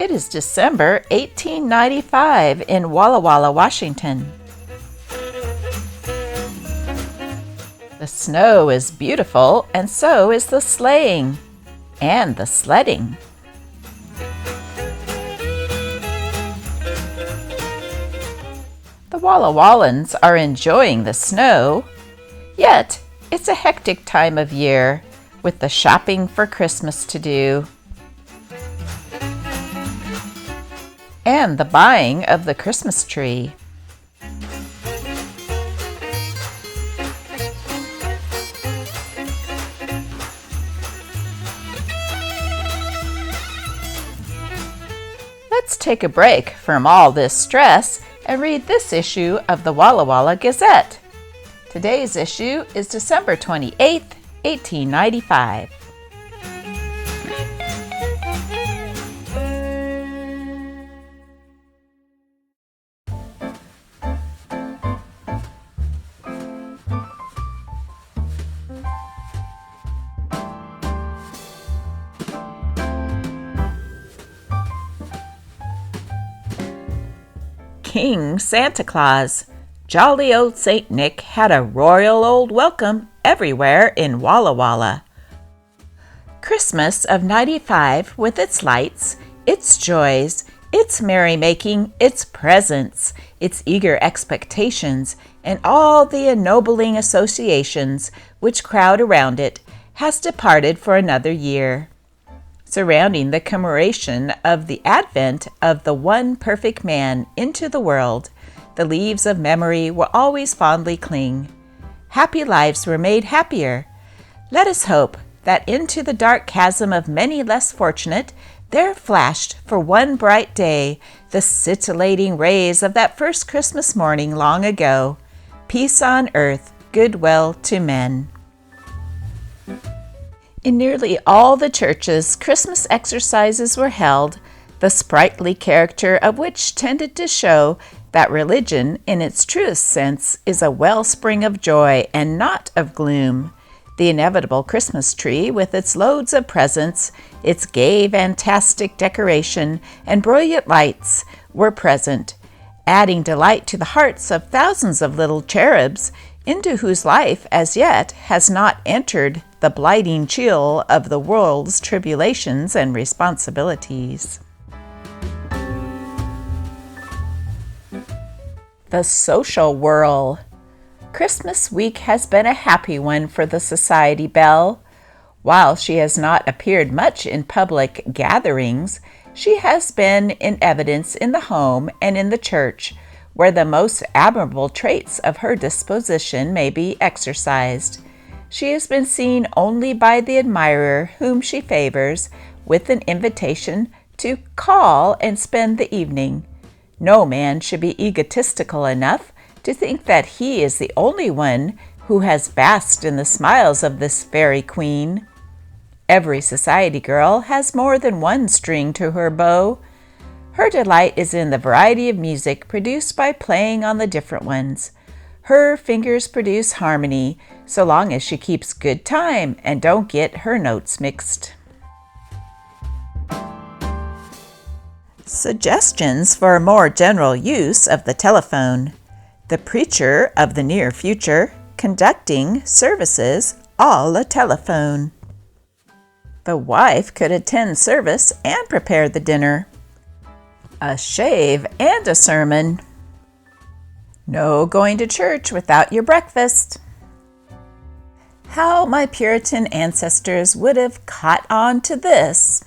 It is December 1895 in Walla Walla, Washington. The snow is beautiful, and so is the sleighing and the sledding. The Walla Wallans are enjoying the snow, yet it's a hectic time of year with the shopping for Christmas to do and the buying of the Christmas tree. Let's take a break from all this stress and read this issue of the Walla Walla Gazette. Today's issue is December 28th, 1895. King Santa Claus, jolly old Saint Nick, had a royal old welcome everywhere in Walla Walla. Christmas of '95, with its lights, its joys, its merrymaking, its presents, its eager expectations, and all the ennobling associations which crowd around it, has departed for another year. Surrounding the commemoration of the advent of the one perfect man into the world, the leaves of memory will always fondly cling. Happy lives were made happier. Let us hope that into the dark chasm of many less fortunate, there flashed for one bright day the scintillating rays of that first Christmas morning long ago. Peace on earth, goodwill to men. In nearly all the churches, Christmas exercises were held, the sprightly character of which tended to show that religion, in its truest sense, is a wellspring of joy and not of gloom. The inevitable Christmas tree, with its loads of presents, its gay, fantastic decoration, and brilliant lights, were present, adding delight to the hearts of thousands of little cherubs, into whose life as yet has not entered the blighting chill of the world's tribulations and responsibilities. The social whirl. Christmas week has been a happy one for the society belle. While she has not appeared much in public gatherings, she has been in evidence in the home and in the church, where the most admirable traits of her disposition may be exercised. She has been seen only by the admirer whom she favors, with an invitation to call and spend the evening. No man should be egotistical enough to think that he is the only one who has basked in the smiles of this fairy queen. Every society girl has more than one string to her bow. Her delight is in the variety of music produced by playing on the different ones. Her fingers produce harmony, so long as she keeps good time and don't get her notes mixed. Suggestions for a more general use of the telephone. The preacher of the near future, conducting services à la telephone. The wife could attend service and prepare the dinner. A shave and a sermon. No going to church without your breakfast. How my Puritan ancestors would have caught on to this.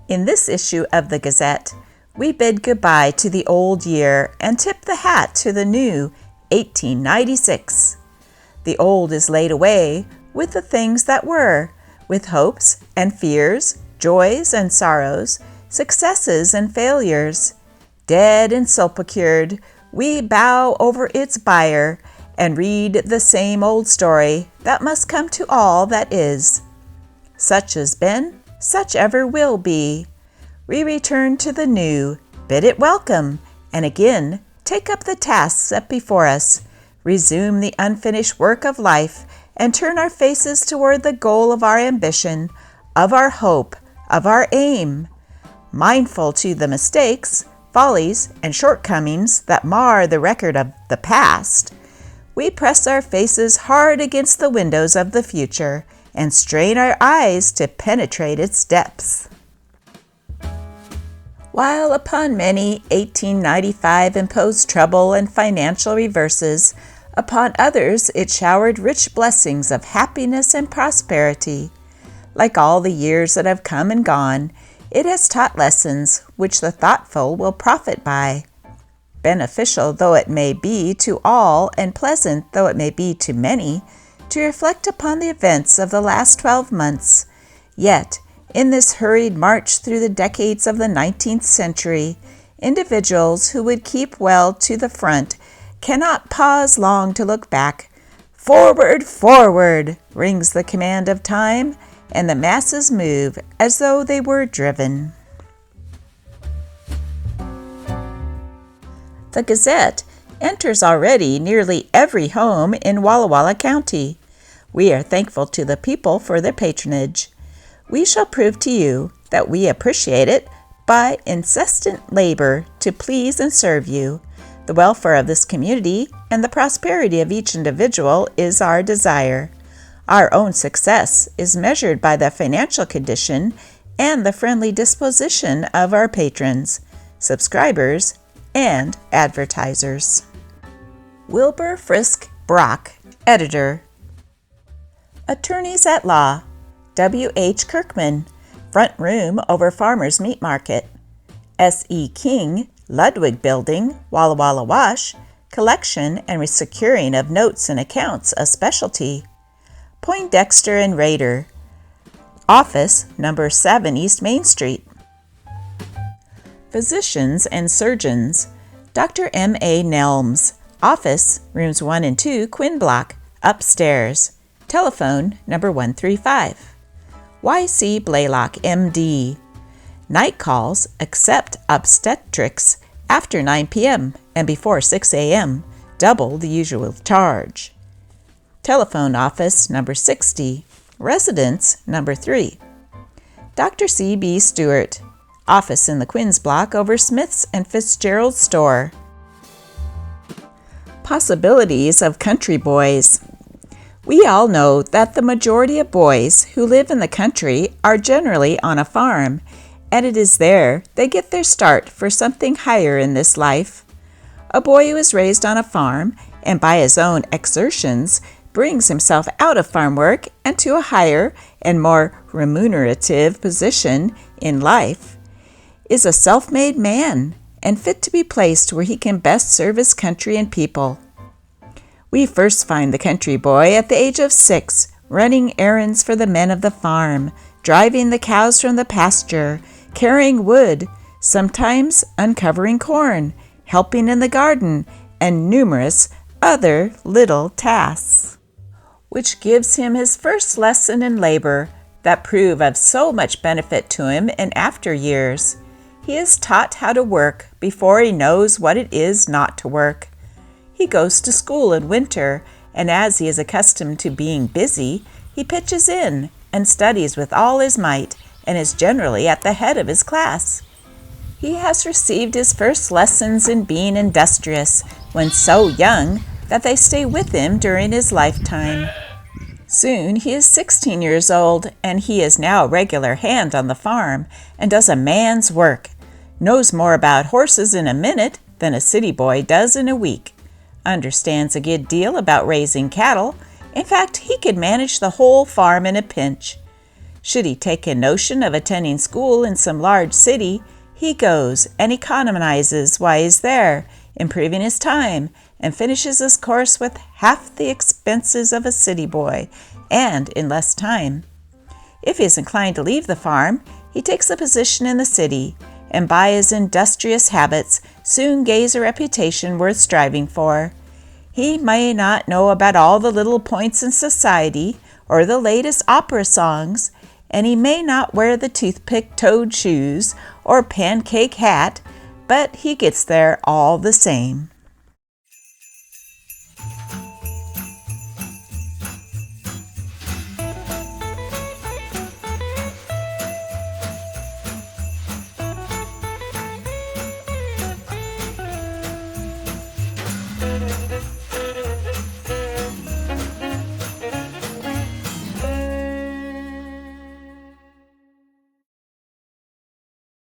In this issue of the Gazette, we bid goodbye to the old year and tip the hat to the new 1896. The old is laid away with the things that were, with hopes and fears, joys and sorrows, successes and failures. Dead and sepulchred, we bow over its bier and read the same old story that must come to all that is. Such has been, such ever will be. We return to the new, bid it welcome, and again take up the tasks set before us, resume the unfinished work of life, and turn our faces toward the goal of our ambition, of our hope, of our aim. Mindful to the mistakes, follies, and shortcomings that mar the record of the past, we press our faces hard against the windows of the future and strain our eyes to penetrate its depths. While upon many 1895 imposed trouble and financial reverses, upon others it showered rich blessings of happiness and prosperity. Like all the years that have come and gone, it has taught lessons which the thoughtful will profit by. Beneficial though it may be to all, and pleasant though it may be to many, to reflect upon the events of the last 12 months, yet, in this hurried march through the decades of the 19th century, individuals who would keep well to the front cannot pause long to look back. Forward, forward, rings the command of time, and the masses move as though they were driven. The Gazette enters already nearly every home in Walla County. We are thankful to the people for their patronage. We shall prove to you that we appreciate it by incessant labor to please and serve you. The welfare of this community and the prosperity of each individual is our desire. Our own success is measured by the financial condition and the friendly disposition of our patrons, subscribers, and advertisers. Wilbur Frisk Brock, Editor. Attorneys at Law, W. H. Kirkman, Front Room over Farmers Meat Market. S. E. King, Ludwig Building, Walla Walla Wash, Collection and Securing of Notes and Accounts a Specialty. Poindexter and Rader, Office, No. 7 East Main Street. Physicians and Surgeons, Dr. M. A. Nelms, Office, Rooms 1 and 2, Quinn Block, upstairs. Telephone, No. 135. Y. C. Blaylock, M.D. Night calls, except obstetrics, after 9 p.m. and before 6 a.m., double the usual charge. Telephone office, No. 60. Residence, No. 3. Dr. C. B. Stewart, Office in the Quinns Block over Smith's and Fitzgerald's store. Possibilities of country boys. We all know that the majority of boys who live in the country are generally on a farm, and it is there they get their start for something higher in this life. A boy who is raised on a farm and by his own exertions brings himself out of farm work and to a higher and more remunerative position in life is a self-made man and fit to be placed where he can best serve his country and people. We first find the country boy at the age of 6, running errands for the men of the farm, driving the cows from the pasture, carrying wood, sometimes uncovering corn, helping in the garden, and numerous other little tasks, which gives him his first lesson in labor that prove of so much benefit to him in after years. He is taught how to work before he knows what it is not to work. He goes to school in winter, and as he is accustomed to being busy, he pitches in and studies with all his might and is generally at the head of his class. He has received his first lessons in being industrious when so young that they stay with him during his lifetime. Soon he is 16 years old, and he is now a regular hand on the farm and does a man's work, knows more about horses in a minute than a city boy does in a week, understands a good deal about raising cattle. In fact, he could manage the whole farm in a pinch. Should he take a notion of attending school in some large city, he goes and economizes while he's there, improving his time, and finishes his course with half the expenses of a city boy, and in less time. If he is inclined to leave the farm, he takes a position in the city, and by his industrious habits soon gains a reputation worth striving for. He may not know about all the little points in society or the latest opera songs, and he may not wear the toothpick-toed shoes or pancake hat, but he gets there all the same.